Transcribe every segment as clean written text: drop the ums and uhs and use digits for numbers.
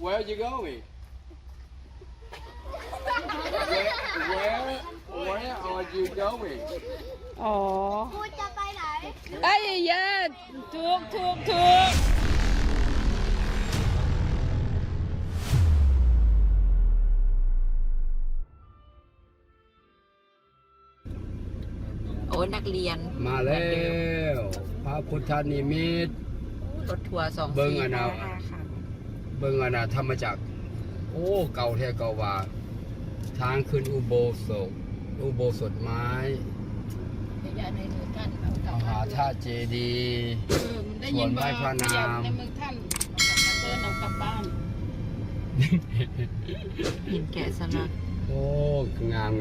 Where are you going? Where are you going? อ๋อ กูจะไปไหน ไอ้ยาถูกโอ้นักเรียน มาแล้วพระพุทธนิมิต รถทัวร์2 4 เบิ่งอันน่ะ 5 5ค่ะ เบิ่งอาณาธรรมจักรโอ้เก่าแท้เก่าว่า ทางขึ้นอุโบสถไม้มหาธาตุเจดีย์ส่วนไหว้พระนาม ในเมืองท่านเดินเอากลับบ้านหินแกะสลัก โอ้งาม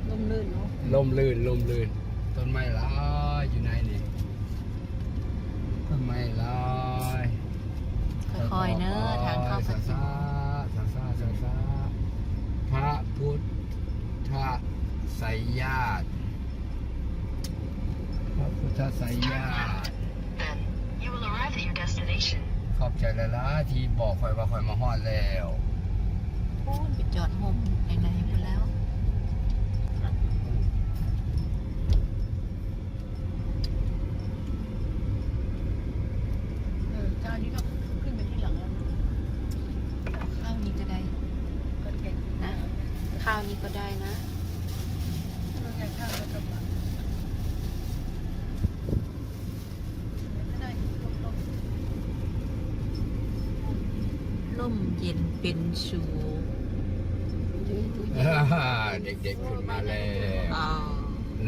ลมลื่นเนาะ ล่มลื่นต้นไม้หลายอยู่ไหนนี่ต้นไม้หลาย ค่อยๆเนอะทางเข้า ซาซาพระพุทธไสยญาติพระพุทธไสยญาติ Then you will arrive at your destination. ขอบใจละละที่บอกคอยว่าคอยมาฮอดแล้ว พูดไปจอดห่มไหนๆไปแล้วเจ้านี้ก็ขึ้นไปที่หลังแล้วข้าวนี้ก็ได้นะข้าวนี้ก็ได้นะร่มเย็นเป็นชู เด็กๆขึ้นมาแล้ว อ้าว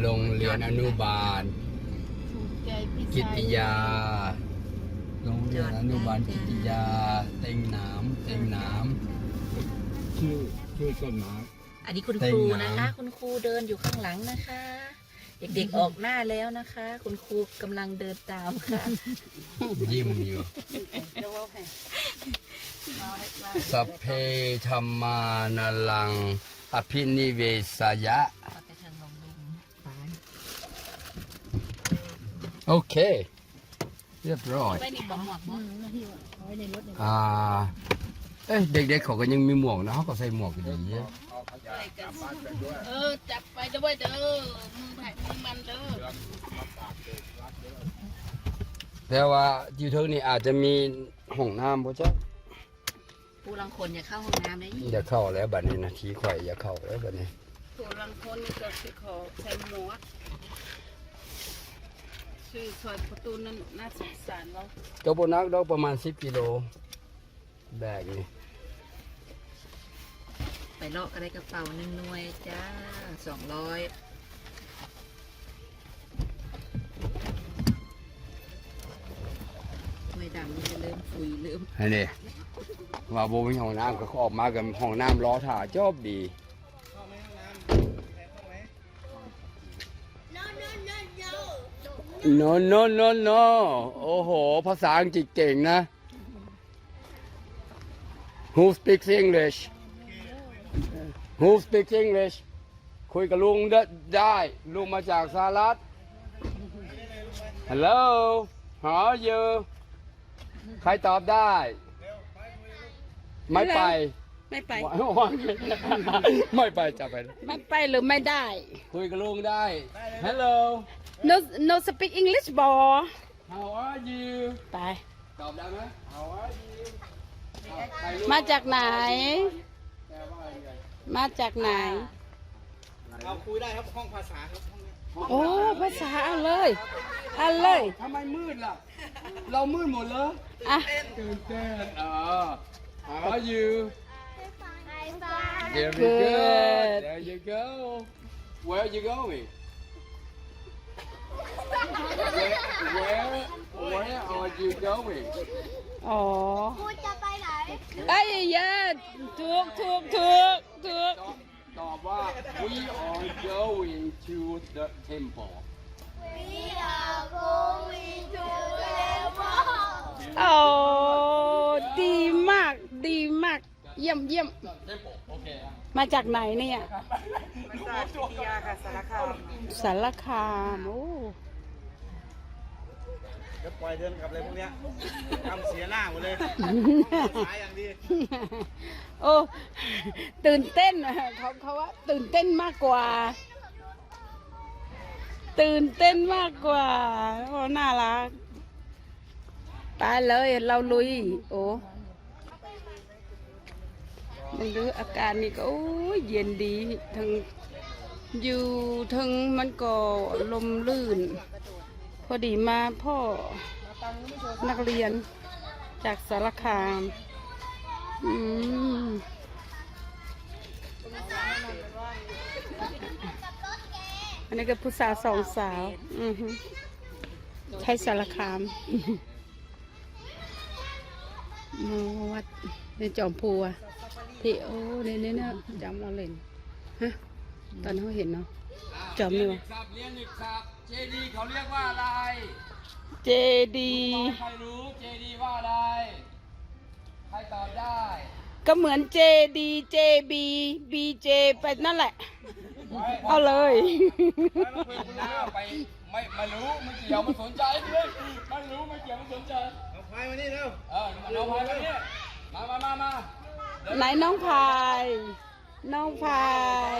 โรงเรียนอนุบาล ถูกใจพี่ กิตติยา ช โรงเรียนอนุบาลกิตติยา เต็งหนามชื่อต้นไม้ อันนี้คุณครูนะคะ คุณครูเดินอยู่ข้างหลังนะคะ เด็กๆออกหน้าแล้วนะคะ คุณครูกำลังเดินตามค่ะ ยิ้มอยู่สัพเพธรรมานาลังอภินิเวสยะ ไปทางลงลุงไป โอเค เรียบร้อย ไปนี่บอกหมวกมั้ง เด็กๆเขาก็ยังมีหมวกนะเขาก็ใส่หมวกอยู่ดี จับไปด้วยเด้อมือไผ่มือมันเด้อ แต่ว่าอยู่เทิงนี่อาจจะมีห้องน้ำเพราะจ๊ะ ผู้ลังคนอย่าเข้าห้องน้ำได้ยี่ อย่าเข้าแล้วบัดนี้นะทีข่อยอย่าเข้าแล้วบัดนี้ ผู้ลังคนก็คือขอใส่หมวกชื่อซอยประตูนั่นน่าสงสารเรา ตัวโบนักดอกประมาณ10 กิโลแบกนี่ ไปเลาะอะไรกระเป๋า1 หน่วยจ้า200ไม่ดำนี่จะเริ่มฟุยเริ่ม อันนี้ว่าโบมีห้องน้ำก็เขาออกมากับห้องน้ำล้อถ่าจอบดี no โอ้โหภาษาอังกฤษเก่งนะ Who speaks English Who speaks English คุยกับลุงได้ลุงมาจากสหรัฐ Hello How are you ใครตอบได้ ไม่ไป ไม่ไป ไม่ไปจะไป ไม่ไปหรือไม่ได้ คุยกับลุงได้ Hello no speak English บอ How are you ไป ตอบได้ไหม How are you มาจากไหน แปลว่าอะไร มาจากไหน เราคุยได้ครับห้องภาษาครับห้องนี้ โอ้ภาษาเอาเลยเอาเลย ทำไมมืดล่ะ เรามืดหมดเลย อ่ะ ตื่นเต้นHow are you ไอ้ฟ้า Very Good. good There you go Where are you going Where are you going อ๋อ กูจะไปไหน ไอ้ยาถูก ตอบว่า We are going to the temple We are going to level โอ้ดีมาก เยี่ยม Temple โอเค มาจากไหนเนี่ย มาจากกิติยาค่ะสารคาม สารคามโอ้ จะปล่อยเดินกับอะไรพวกเนี้ยทำเสียหน้าหมดเลยสายอย่างดี โอ้ตื่นเต้นอะเขาว่าตื่นเต้นมากกว่า ตื่นเต้นมากกว่าโอ้น่ารักไปเลยเราลุยโอ้มันดูอาการนี่ก็โอ้ยเย็นดีทั้งอยู่ทั้งมันก็ลมลื่น พอดีมาพ่อนักเรียนจากสารคามอันนี้ก็ผู้สาวสองสาวใช้สารคามมาวัดในจอมพูอะที่โอ้เนี่ยจำเราเล่นฮะตอนเขาเห็นเนาะจอมนี่วะ ครับเรียนอีกครับเจดีเขาเรียกว่าอะไร เจดี ใครรู้เจดีว่าอะไรใครตอบได้ ก็เหมือนเจดีเจบีบีเจไปนั่นแหละ เอาเลย หน้าไปไม่รู้ไม่เกี่ยวไม่สนใจเลยไม่รู้ไม่เกี่ยวไม่สนใจ เอาพายมานี่เร็ว เราพายมาเนี่ยมา ไหนน้องพายน้องพาย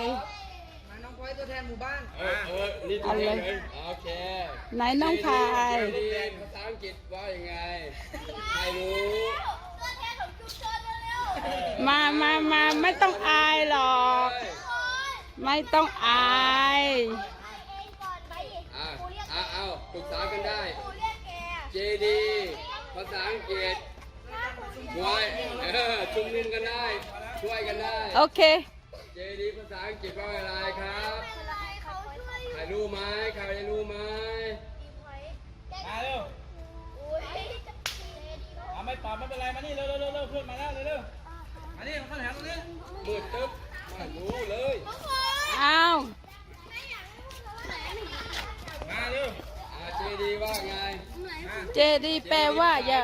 น้องพลอยตัวแทนหมู่บ้าน นี่ตัวเองโอเค ไหนน้องพาย เรียนภาษาอังกฤษว่ายังไงใครรู้ ตัวแทนของชุมชนเร็ว มาไม่ต้องอายหรอก ไม่ต้องอาย ๆเองก่อนไปดิครูเรียก เอาปรึกษากันได้ ครูเรียกแก เจดีภาษาอังกฤษช่วยชุมนุมกันได้ช่วยกันได้ โอเค เจดีภาษาอังกฤษว่าอะไรครับ อะไรเขาช่วยอยู่ ใครรู้ไหมใครจะรู้ไหม มาเร็ว อุ้ย เอาไม่ตอบไม่เป็นไรมานี่เร็วเพื่อนมาแล้วเร็วมานี่มาเข้าแถวตรงนี้ มืดตึ๊บไม่รู้เลย อ้าว มาเร็ว เจดีว่าไง เจดีแปลว่าอย่า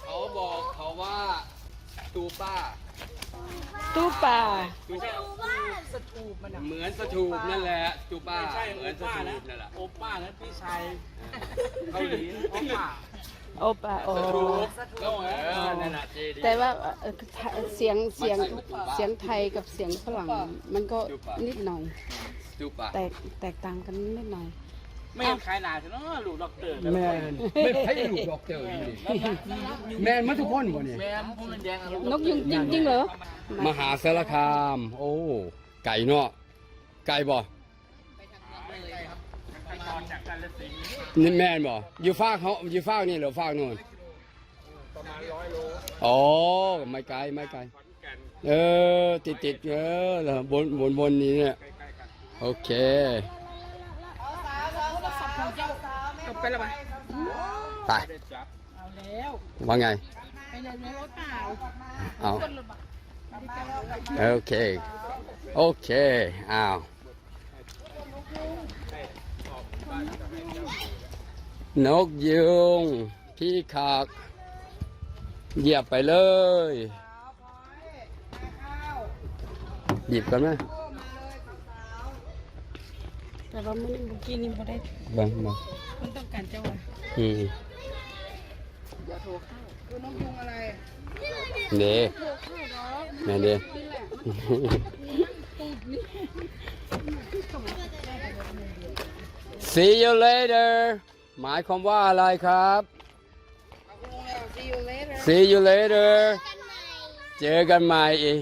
เขาบอกเขาว่าตูป้า ตู้ป่า เหมือนสถูปนั่นแหละตูป้า ไม่ใช่ เหมือนส ป้า ถู นะ ปนั่นแหละ โอป้านะพี่ชายเกาหลีโอป้า โอป่าโอ สถูปก็นั่นแหละเจดี แต่ว่าเสียงไทยกับเสียงฝรั่งมันก็นิดหน่อย ตูป้า แตกต่างกันนิดหน่อย ไม่ยังขายหนาใช่เนาะลูกด็อกเตอร์ แมนไม่ให้ลูกดอกเตอร์แมนมาทุกคนวะเนี่ย แม่พูดแดง นกยุงจริงเหรอ มหาสารคาม โอ้ไก่เนาะไก่บ่ ไปนอนจากกันละสิ นี่แม่นบ่อยู่ฟากเขาอยู่ฟากนี่เหรอฟากโน่น ประมาณ100 โล อ๋อไม่ไกลติดแล้วบนนี้เนี่ยโอเค ไปแล้วปะ ไปว่าไง ไปเลยรถเปล่า เอาโอเคอ้าวนกยุงพี่ขากเหยียบไปเลยหยิบกันไหม แต่ว่ามันเมื่อกี้นี่พอได้ บ้าง มันต้องการเจ้าอะ คือนกยุงอะไร เด้แม่เด้ See you later หมายความว่าอะไรครับ See you later เจอกันใหม่อีก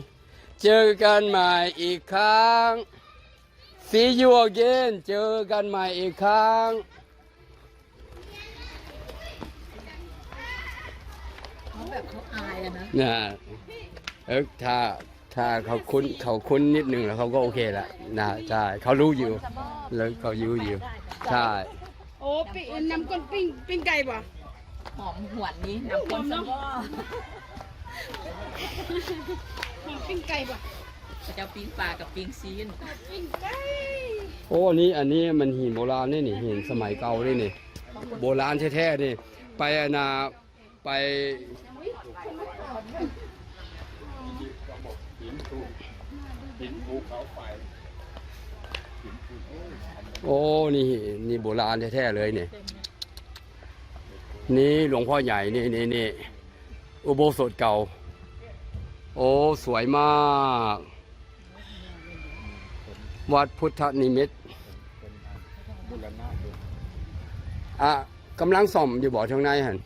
ครั้ง See you again เจอกันใหม่อีกครั้ง เขาแบบเขาอายอะนะ นะถ้าเขาคุ้นนิดนึงแล้วเขาก็โอเคละนะใช่เขารู้อยู่แล้วเขาอยู่ใช่ โอ้น้ำก้นปิ้งไก่ป่ะ หอมหวนนี้น้ำคนสมอ ปิ้งไก่ป่ะ พระเจ้าปิ้งปลากับปิ้งซีน ปิ้งไก่ โอ้อันนี้มันหินโบราณนี่หินสมัยเก่านี่โบราณแท้ๆนี่ไปไปโอ้นี่โบราณแท้ๆเลยนี่ นี่หลวงพ่อใหญ่นี่อุโบสถเก่า โอ้สวยมาก วัดพุทธนิมิตรกำลังส่อมอยู่บ่อทางในหัน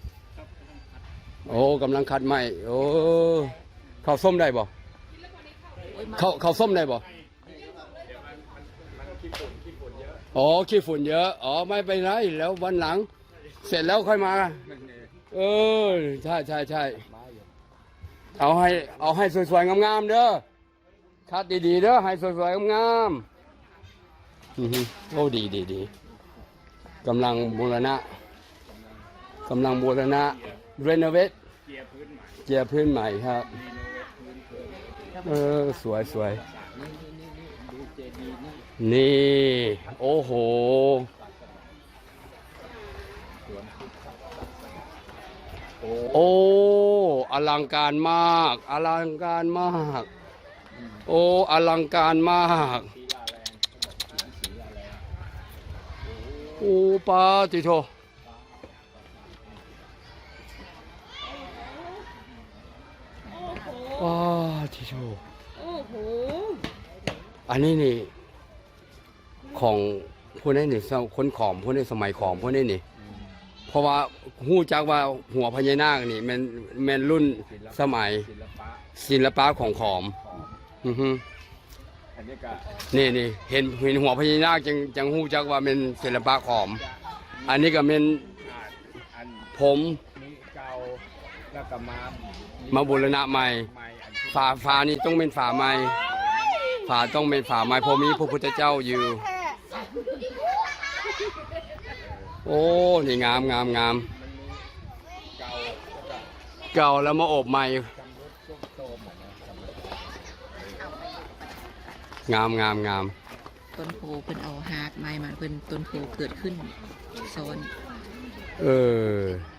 โอ้กำลังคัดไม้โอ้ข้าวส้มได้บ่ข้าวส้มได้บ่อ๋อขี้ฝุ่นเยอะอ๋อไม่เป็นไรแล้ววันหลัง เสร็จแล้วค่อยมาใช่เอาให้สวยๆงามๆเด้อคัดดีๆเด้อให้สวยๆงามๆโอ้ดีกำลังบูรณะrenovate เจียพื้นใหม่ครับสวยนี่โอ้โหโอ้อลังการมากโอ้อลังการมากโอ้ปาติโทว้าทิโชอันนี้นี่ของพวกนี้นี่คนขอมพวกนี้สมัยขอมพวกนี้นี่เพราะว่าหู้จักว่าหัวพญานาคนี่มันรุ่นสมัยศิลปะของขอมนี่เห็นหัวพญานาคจังหู้จักว่าเป็นศิลปะขอมอันนี้ก็เป็นผมแล้วก็มาบูรณะใหม่ฝานี่ต้องเป็นฝาใหม่ฝาต้องเป็นฝาใหม่เพราะมีพระพุทธเจ้าอยู่โอ้นี่งามเก่าแล้วมาอบใหม่งามต้นโพเป็นเอาหากไม้มาเป็นต้นโพเกิดขึ้นซ้อน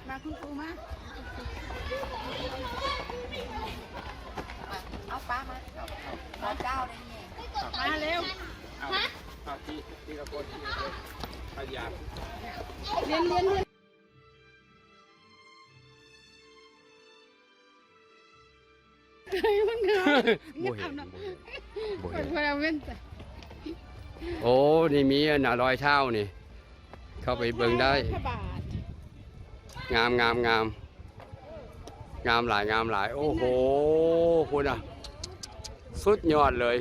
มาคุณครูมาเอาป้ามาเจ้าเลยเนี่ยมาเร็วทีละคนพยายาม เรียนมันเงาโอ้นี่มีน่ะรอยเท้านี่เข้าไปเบิ่งได้งามหลายโอ้โหคุณอ่ะสุดยอดเลย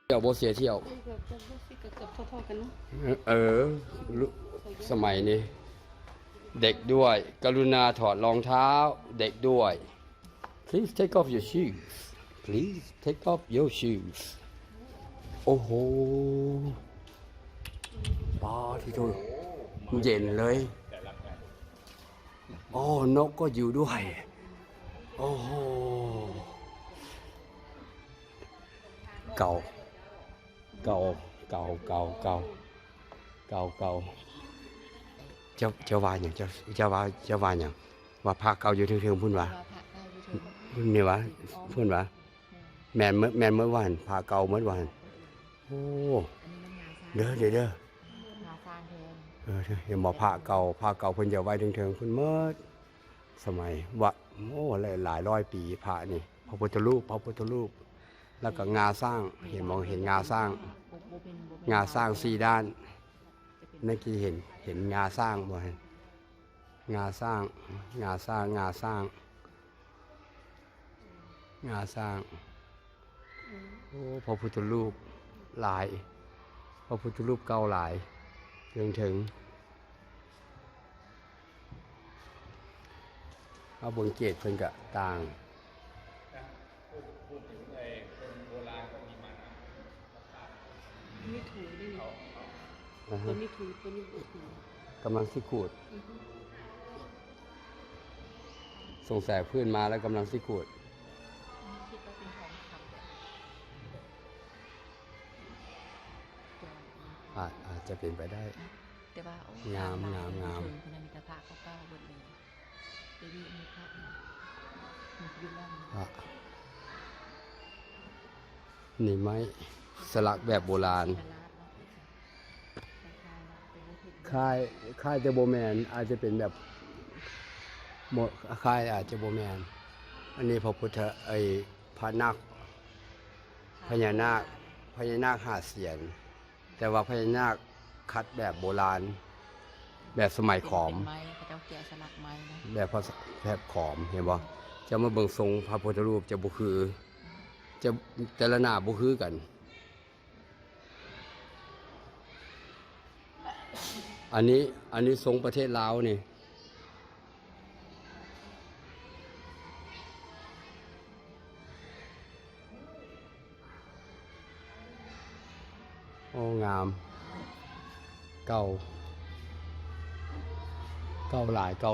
เที่ยวโบเสียเที่ยวสมัยนี้เด็กด้วยกรุณาถอดรองเท้าเด็กด้วย please take off your shoes please take off your shoes โอ้โหป้าที่ดูเย็นเลยโอ้นกก็อยู่ด้วยโอ้โหเก่าเจ้าว่าอย่างเจ้าว่าอย่างว่าพระเก่าอยู่เทิงๆพุ่นว่าเนี่ยวะพุ่นว่าแม่นเมื่อวานพระเก่าเมื่อวานโอ้เด้อเห็นบอกพระเก่าเพิ่นจะไว้เทิงๆพุ่นเมื่อสมัยว่าโอ้หลายร้อยปีพระนี่พระพุทธรูปแล้วก็งาสร้างเห็นงาสร้าง4ด้านเมื่อกี้เห็นงาสร้างบ่เห็นงาสร้างโอ้พระพุทธรูปหลายพระพุทธรูปเก่าหลายถึงเอาเบิ่งเกศเพิ่นก็ต่างนี่ถูด้วยนี่ตัวนี้ถูกำลังสิขูดส่งแสงพื้นมาแล้วกำลังสิขูดอาจจะเป็นไปได้แต่ว่าง ามคุณมีแต่พระเก้าเบิดเลยเดี๋ยวนี้มีพระ นี่ไม้สลักแบบโบราณค่ายจะโบแมนอาจจะเป็นแบบค่ายอาจจะโบแมนอันนี้พระพุทธพระนาคพญานาค5 เสียนแต่ว่าพญานาคคัดแบบโบราณแบบสมัยขอม เป็นไม้พระเจ้าแก่สลักไม้นะ แบบขอมเห็นบ่จะมาเบิ่งทรงพระพุทธรูปจะบ่คือจะแต่ละหน้าบ่คือกันอันนี้ทรงประเทศลาวนี่โอ้งามเก่าหลายเก่า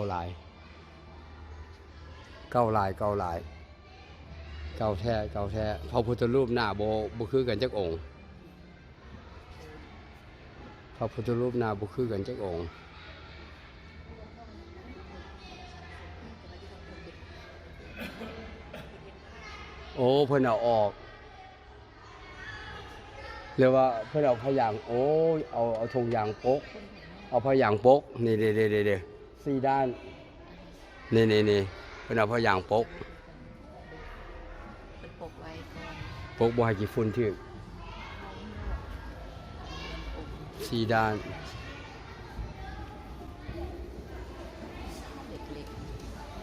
แท้พระพุทธรูปหน้าบ่คือกันจักองค์พระพุทธรูปหน้าบ่คือกันจักองค์โอ้เพิ่นเอาออกเรียกว่าเพิ่นเอาพยางโอ้เอาธงยางปกเอาพยางปกนี่เด้4 ด้านนี่เพิ่นเอาพยางปก เป็นปกไว้ก่อน ปกบ่ให้กี่ฝุ่นถึก4 ด้าน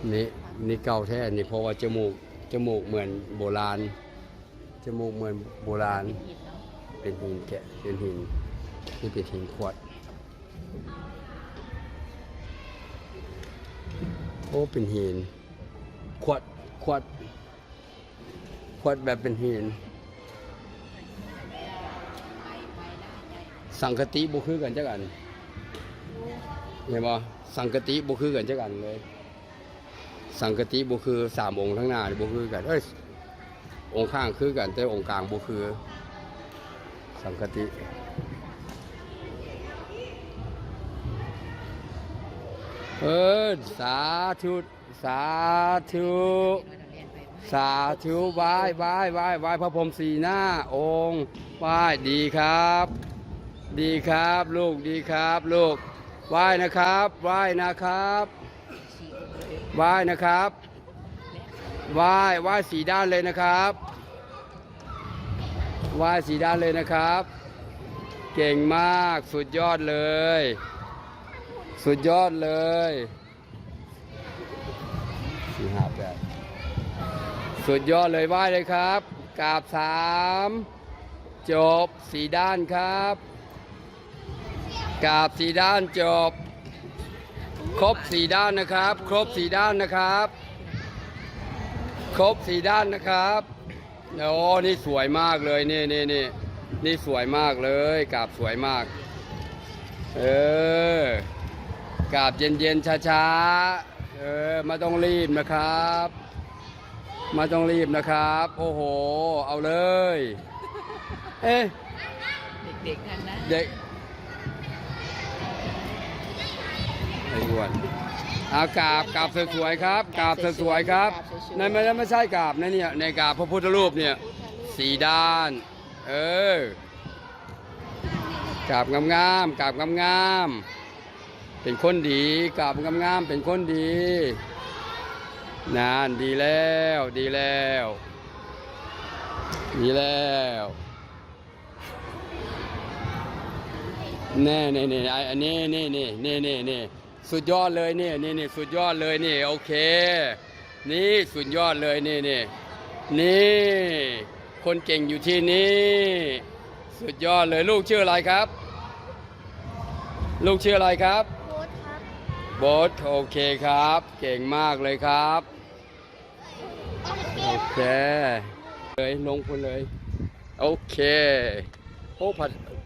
เล็ก นี่เก่าแท้นี่เพราะว่าจมูกเหมือนโบราณจมูกเหมือนโบราณ ๆหินเนาะ เป็นหินแกะเป็นหินนี่เป็นหินขวดโอ้เป็นหินขวดแบบเป็นหินสังกติบ่คือกันจักอันเห็นบ่สังกติบ่คือกันจักอันเลยสังกติบ่คือ3 องค์ทั้งหน้าบ่คือกันองค์ข้างคือกันแต่องค์กลางบ่คือสังกติสาธุสาธุไหว้พระพรหม4 หน้าองค์ไหว้ดีครับลูกดีครับลูกไหว้นะครับไหว้นะครับไหว้4 ด้านเลยนะครับไหว้4 ด้านเลยนะครับ เก่งมากสุดยอดเลย4 5 8สุดยอดเลยไหว้เลยครับกราบ3จบ4 ด้านครับกราบ4 ด้านจบครบ4 ด้านนะครับครบ4 ด้านนะครับโอ้นี่สวยมากเลยนี่สวยมากเลยกราบสวยมากกราบเย็นช้าไม่ต้องรีบนะครับโอ้โหเอาเลยเด็กๆทั้งนั้น เด็กไอ้อ้วนกราบสวยๆครับกราบสวยๆครับนั่นไม่ใช่กราบนะเนี่ยในกราบพระพุทธรูปเนี่ย4 ด้านกราบงามเป็นคนดีกราบงามเป็นคนดีนานดีแล้วแน่อันนี้สุดยอดเลยนี่สุดยอดเลยนี่โอเคนี่สุดยอดเลยนี่คนเก่งอยู่ที่นี่สุดยอดเลยลูกชื่ออะไรครับโบ๊ทโอเคครับเก่งมากเลยครับโอเคเลยลงพุ่นเลยโอเคโอ้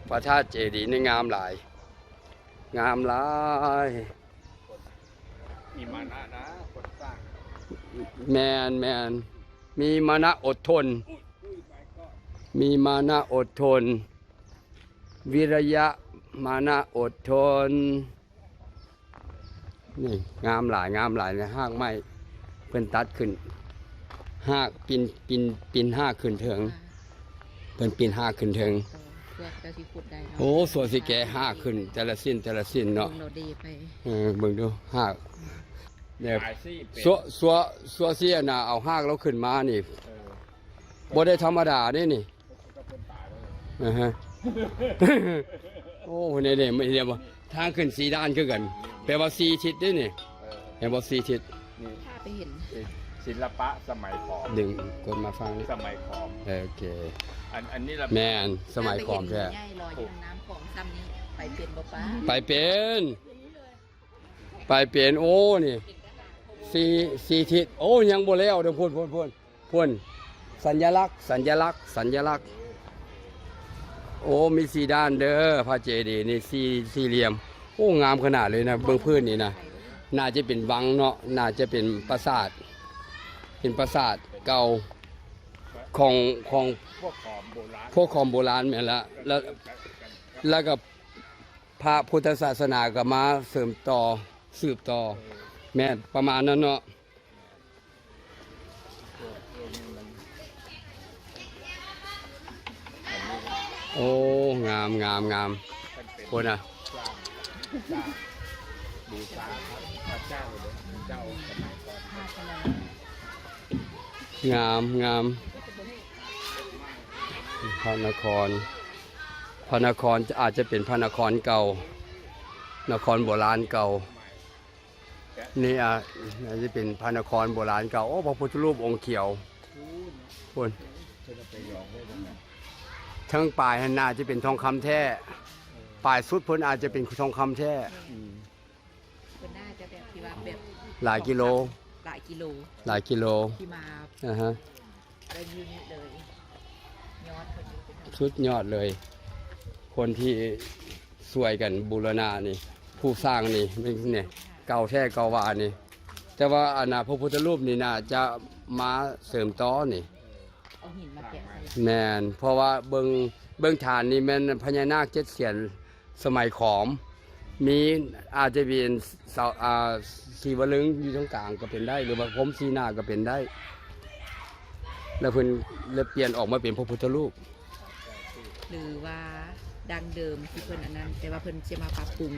พระธาตุเจดีย์นี่งามหลายมีมานะนะคนสร้าง แมนมีมานะอดทนวิริยะมานะอดทนนี่งามหลายในห้างไม้เพิ่นตัดขึ้น หากปีนหากขึ้นเถิงเพิ่นปีนหากขึ้นเถิง เพื่อจะสิขุดได้เนาะ โอ้ส่วนสิแกหากขึ้นแต่ละสิ้นเนาะ เราดีไป เบิ่งดูหากเนี่ย ตายซี่เป็ด สัวเสียน่ะเอาหากเราขึ้นมานี่บ่ได้ธรรมดาเด้นี่อ่าฮะ โอ้นี่ไม่เรียกว่าทางขึ้น4ด้านคือกันแปลว่า4ทิศเด้นี่เห็นบ่4ทิศ นี่ ถ้าไปเห็น ศิลปะสมัยขอม ดึงกดมาฟังนี่ สมัยขอม โอเค อันนี้เรา แม่นสมัยก่อนแท้ ง่ายลอยอยู่น้ำของซ้ำนี้ไปเป็นบ่ป้า ไปเป็นโอ้นี่สี่ทิศโอ้ยังบ่แล้วเดี๋ยวพูนสัญลักษณ์โอ้มี4ด้านเด้อพระเจดีย์นี่สี่เหลี่ยมโอ้งามขนาดเลยนะเบื้องพื้นนี่นะน่าจะเป็นวังเนาะน่าจะเป็นปราสาทเป็นปราสาทเก่าของ พวกขอมโบราณ พวกของโบราณแม่นละแล้วก็พระพุทธศาสนาก็มาเสริมต่อสืบต่อแม่นประมาณนั้นเนาะโอ้งามคนน่ะ บูชาพระเจ้าเลยเจ้าสมัยก่อน งามพระนครอาจจะเป็นพระนครเก่านครโบราณเก่านี่อาจจะเป็นพระนครโบราณเก่าโอ้พระพุทธรูปองค์เขียวคนทั้งปลายหันหน้าจะเป็นทองคำแท้ปลายสุดพ้นอาจจะเป็นทองคำแท้ คนน่าจะแบบที่ว่าแบบ หลายกิโล หลายกิโล ที่มา ฮะ ได้ยืนเลยยอดคนนี้เป็น สุดยอดเลย คนที่สวยกันบูรณะนี่ ผู้สร้างนี่เนี่ยเก่าแท้เก่าวานี่ แต่ว่าอนาพระพุทธรูปนี่น่าจะมาเสริมต่อนี่ เอาหินมาแกะสลัก แมนเพราะว่าเบิ่งฐานนี่แม่นพญานาค7เสียนสมัยขอม มีอาจจะเป็นเสาสีวลึงอยู่ตรงกลางก็เป็นได้ หรือว่าผมสีหน้าก็เป็นได้ แล้วเพิ่นเลยเปลี่ยนออกมาเป็นพระพุทธรูป หรือว่าดังเดิมที่เพิ่นอันนั้น แต่ว่าเพิ่นจะมาปรับปรุง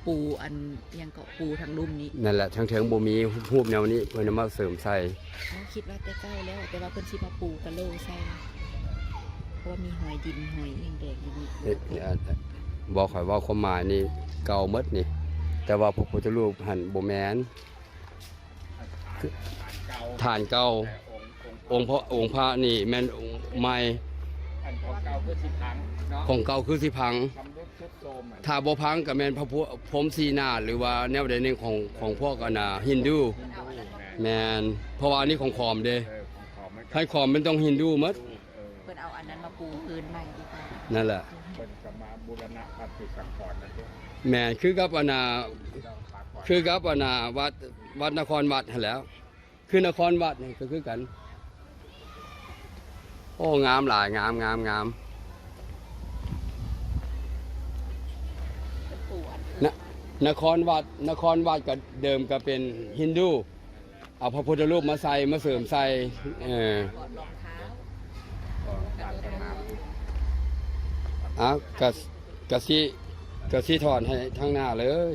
ปูอันยังเกาะปูทางลุ่มนี้ นั่นแหละทั้งเถิงบ่มีรูปแนวนี้เพิ่นเอามาเสริมใส่ เขาคิดว่าแต่เก้าแล้ว แต่ว่าเพิ่นสิมาปูกะโหลใส่เพราะว่ามีหอยดินหอยแดงๆอยู่นี่ บอกข่อยว่าความหมายนี่เก่าหมดนี่ แต่ว่าพระพุทธรูปหันบ่แม่น เก่า ฐานเก่า แต่องค์พระนี่แม่นองค์ใหม่ อันของเก่าคือสิพังเนาะ ของเก่าคือสิพัง ทำรถชุดโซมอ่ะ ถ้าบ่พังก็แม่นพระพุทธพรหมสีหน้าหรือว่าแนวใดหนึงของพวกฮินดูแม่นเพราะว่าอันนี้ของขอมเด้ ของขอมมันก็ ให้ขอมมันต้องฮินดูหมด เพิ่นเอาอันนั้นมาปูพื้นใหม่ดีกว่า นั่นแหละ เป็นกมาบูรณะปฏิสังขรณ์นั่นเอง แม่นคือกับต้องปากก่อน คือกับวัดนครวัดหั่นแหล้ว คือนครวัดนี่ก็คือกัน โอ้งามหลายงาม เพิ่นปูอัน นครวัดก็เดิมก็เป็นฮินดู เอาพระพุทธรูปมาใส่มาเสริมใส่กอดรองเท้า การทำงาน อ่ะกะสิถอนให้ทั้งหน้าเลย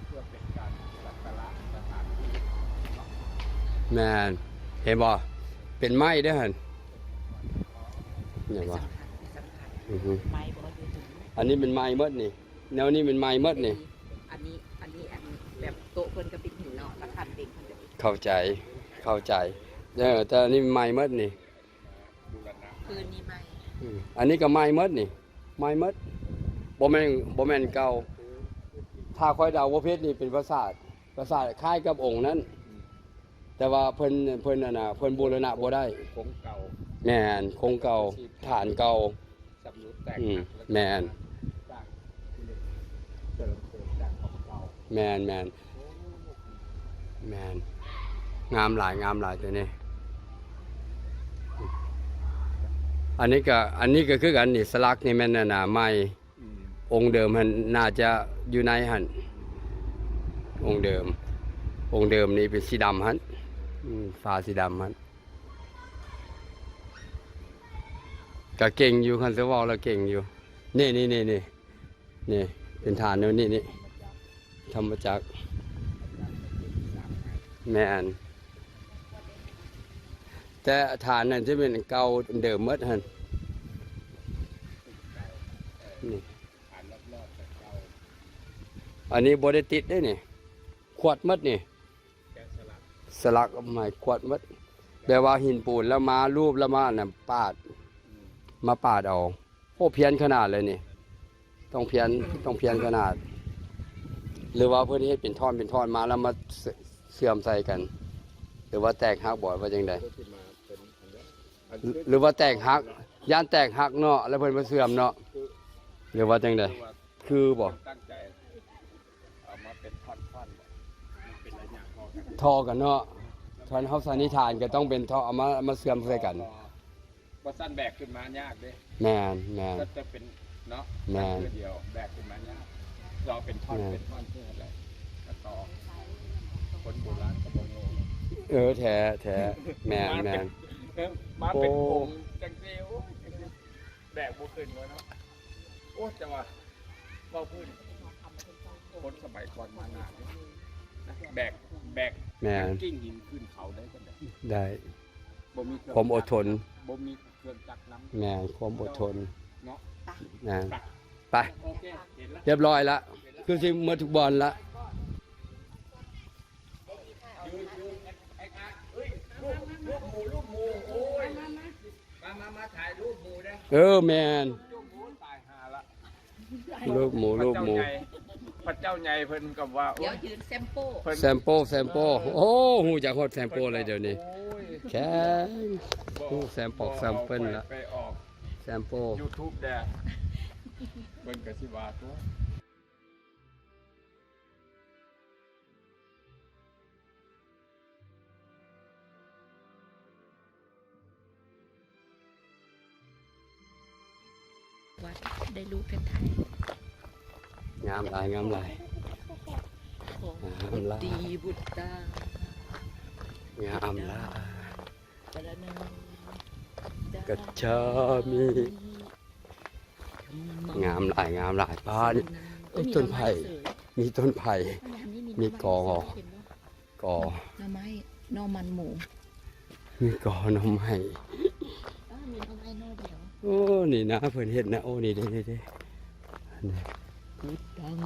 เพื่อเป็นการสักการะสถานที่ แม่นเห็นบ่เป็นไม้เด้อหั่นเนี่ยบ่ สัมผัส อือฮึ ไม้บ่อยู่ถึง อันนี้เป็นไม้หมดนี่ แนวนี้เป็นไม้หมดนี่ อันนี้แบบโต๊ะเพิ่นก็เป็นหินเนาะแล้วคันเด็กเพิ่นจะเป็น เข้าใจแต่อันนี้ไม้หมดนี่ บูรณะ พื้นนี่ไม้ อันนี้ก็ไม้หมดนี่ไม้หมดบ่แม่นเก่าถ้าค่อยเดาว่าเพชรนี่เป็นปราสาทคล้ายกับองค์นั้น แต่ว่าเพิ่นบูรณะบ่ได้ คงเก่า แม่นคงเก่าฐานเก่า สำรุดแตก อืม หักล้วก็ แม่น จากเติมจากของเก่า แม่นงามหลายตัวนี้อันนี้ก็คือกันนี่สลักนี่แม่นน่ะไม้ อืม องค์เดิมมันน่าจะอยู่ในหั่นองค์เดิมนี่เป็นสีดำหั่นฟ้าสีดำหั่น ก็เก่งอยู่คันเสเว้าแล้วเก่งอยู่นี่เป็นฐานนี่ธรรมจักรแม่นแต่ฐานนั่นจะเป็นเก่าเดิมหมดหั่นนี่อันนี้บ่ได้ติดได้นี่ขวดหมดนี่สลักใหม่ขวดหมดแปลว่าหินปูนแล้วมารูปแล้วมาน่ะปาดเอาโอ้เพี้ยนขนาดเลยนี่ต้องเพี้ยนขนาด หรือว่าเพื่อนเฮ็ดเป็นท่อนมาแล้วมาเสื่อมใส่กัน หรือว่าแตกหักบ่ว่าจังไดหรือว่าแตกหักย่านแตกหักเนาะแล้วเพิ่นมาเสื่อมเนาะหรือว่าจังไดคือบ่ ตั้งใจเอามาเป็นท่อนๆมันเป็นระยะพอกัน ทอกันเนาะท่อนเฮาสันนิษฐานก็ต้องเป็นท่อเอามาเสื่อมใส่กัน ว่าสั้นแบกขึ้นมายากเด้ แม่น ก็จะเป็นเนาะ แม่น เดียวแบกขึ้นมายากรอเป็นท่อนเป็นท่อนเพื่ออะไรก็ต่อคนโบราณก็บ่งง แท้แม่น มาเป็นองค์จังซี่โอ้ยแบกบ่ขึ้นวะเนาะโอ้จะว่าเว้าพื้นคนสมัยก่อนมานานนะแบก แม่น กิ้งหินขึ้นเขาได้กันได้ ได้ บ่มีเครื่อง ความอดทน บ่มีเครื่องจักรน้ำ แม่นความอดทน เนาะ นะ ไป โอเคเห็นแล้ว เรียบร้อยละคือสิหมดทุกบอลละ รูปหมูโอ้ยมาถ่ายรูปหมูนะ แม่น รูปหมูตายหาละ รูปหมู พระเจ้าใหญ่เพิ่นกับว่า เดี๋ยวยืนแซมโป้ เพิ่น แซมโปโอ้หูจากฮอดแซมโปเลยเดี๋ยวนี้ โอ้ย แค่หูแซมแซมเปิ้ลละ ไปออก แซมโป YouTube แดดเพิ่นก็สิว่าตัว วัดได้รู้กันไทย งามหลาย ขอบุตรดีบุตรตาง ามหลาย ปรนัง กัจฉามิงามหลายป้านี่ต้นไผ่มีต้นไผ่มีกอ หน่อไม้หน่อมันหมู มีกอหน่อไม้ มีหน่อไม้หน่อเดียว โอ้นี่นะเพิ่นเฮ็ดนะโอ้นี่เด้นี่ พุทธัง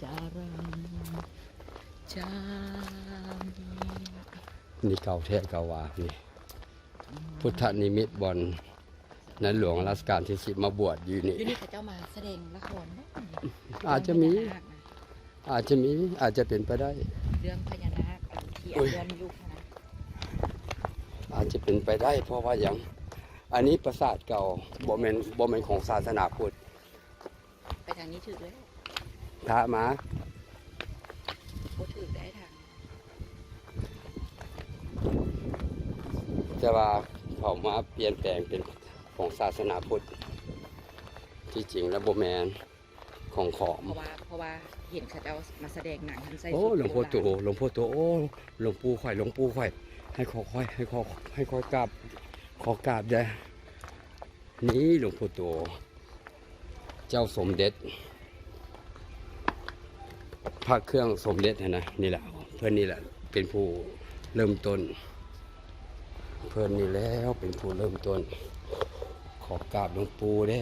จารังจามิ นี่เก่าแท้เก่าว่านี่พุทธนิมิตบอนในหลวงรัชกาลที่10มาบวชอยู่นี่ อยู่นี่เขาเจ้ามาแสดงละครเนอะ อาจจะเป็นไปได้ เรื่องพญานาคที่อันเดือนลูกนะ อาจจะเป็นไปได้เพราะว่าอย่างอันนี้ปราสาทเก่าบ่แม่นของศาสนาพุทธ ไปทางนี้ถือเลย พระมา โคถือได้ทาง แต่ว่าเขามาเปลี่ยนแปลงเป็นของศาสนาพุทธที่จริงแล้วบ่แม่นของขอม เพราะว่าเห็นเขาเจ้ามาแสดงหนังทันใส่ โอ้หลวงพ่อโตโอ้หลวงปู่ข่อยให้ขอกราบได้นี่หลวงพ่อโตเจ้าสมเด็จพระเครื่องสมเด็จนะนี่แหละเพื่อนนี่แหละเป็นผู้เริ่มต้น เพื่อนนี่แล้วเป็นผู้เริ่มต้น ขอกราบหลวงปู่เด้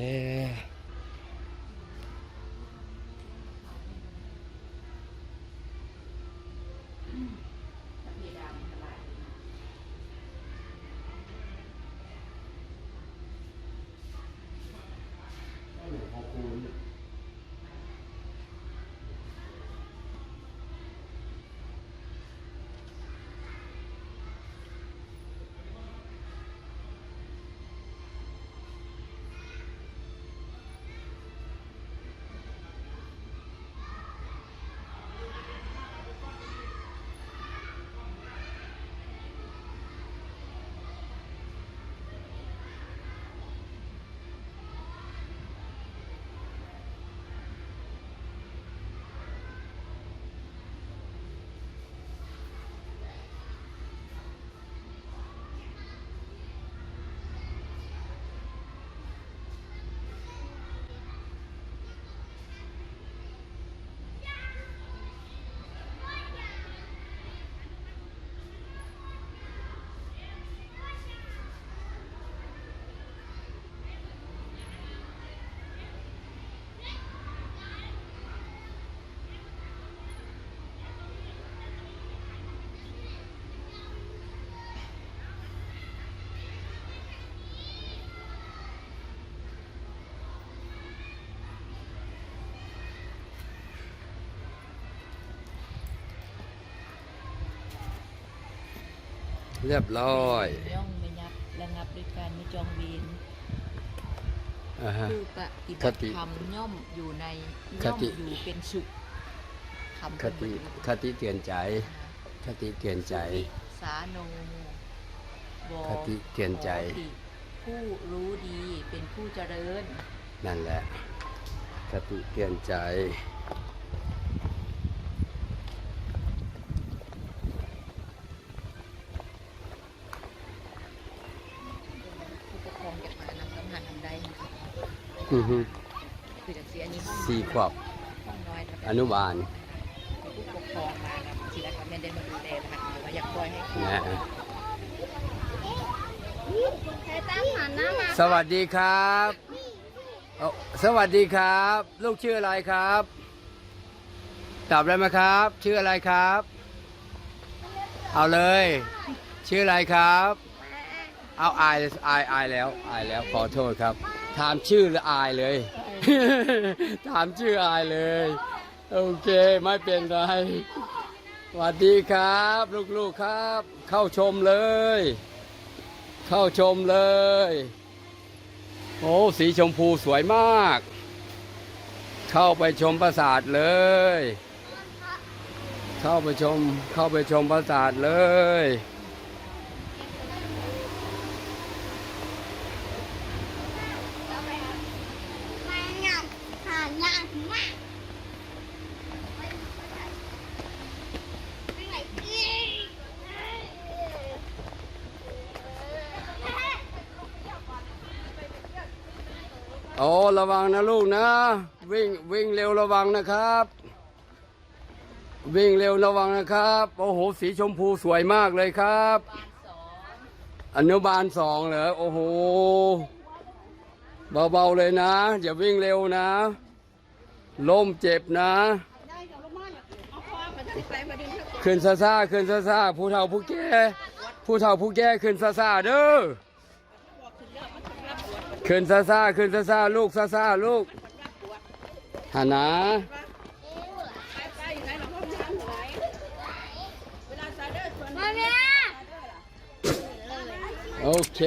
เรียบร้อย ย่องไม่ยับระงับด้วยการไม่จองเวร อ่าฮะ ผู้ปฏิบัติธรรมย่อมอยู่ใน ค ย่อม ติ อยู่เป็นสุขคำ คติคติเตือนใจ คติเตือนใจ สาโนว คติเตือนใจ ขติผู้รู้ดีเป็นผู้เจริญ นั่นแหละ คติเตือนใจ ผู้ปกครองจะมานำสัมพันธ์ทำได้นะคะ อือฮึ คือจากเสียนี้ห้อง สี่ขวบ ห้องน้อยแล้วก็ อนุบาล ผู้ปกครองมานะทีละครับไม่ได้มาดูแลนะคะหรือว่าอยากปล่อยให้ นะ ใครตั้งหันหน้ามา สวัสดีครับเอาสวัสดีครับ ลูกชื่ออะไรครับตอบได้ไหมครับ ชื่ออะไรครับ เอาเลย ชื่ออะไรครับ เอาอายแล้วขอโทษครับ ถามชื่อหรืออายเลย ถามชื่ออายเลย โอเคไม่เป็นไรสวัสดีครับ ลูกๆครับ เข้าชมเลย เข้าชมเลย โอ้สีชมพูสวยมาก เข้าไปชมปราสาทเลย เข้าไปชมปราสาทเลย มาหนักหาหนักมากไปไหนอีก โอ้ระวังนะลูกนะ วิ่งเร็วระวังนะครับ วิ่งเร็วระวังนะครับ โอ้โหสีชมพูสวยมากเลยครับ อนุบาล2เหรอโอ้โหเบาๆเลยนะอย่าวิ่งเร็วนะล้มเจ็บนะขึ้นซ่าๆขึ้นซ่าๆผู้เฒ่าผู้แก่ขึ้นซ่าๆเด้อขึ้นซ่าๆลูกซ่าๆลูกหานะ มาแม่ โอเค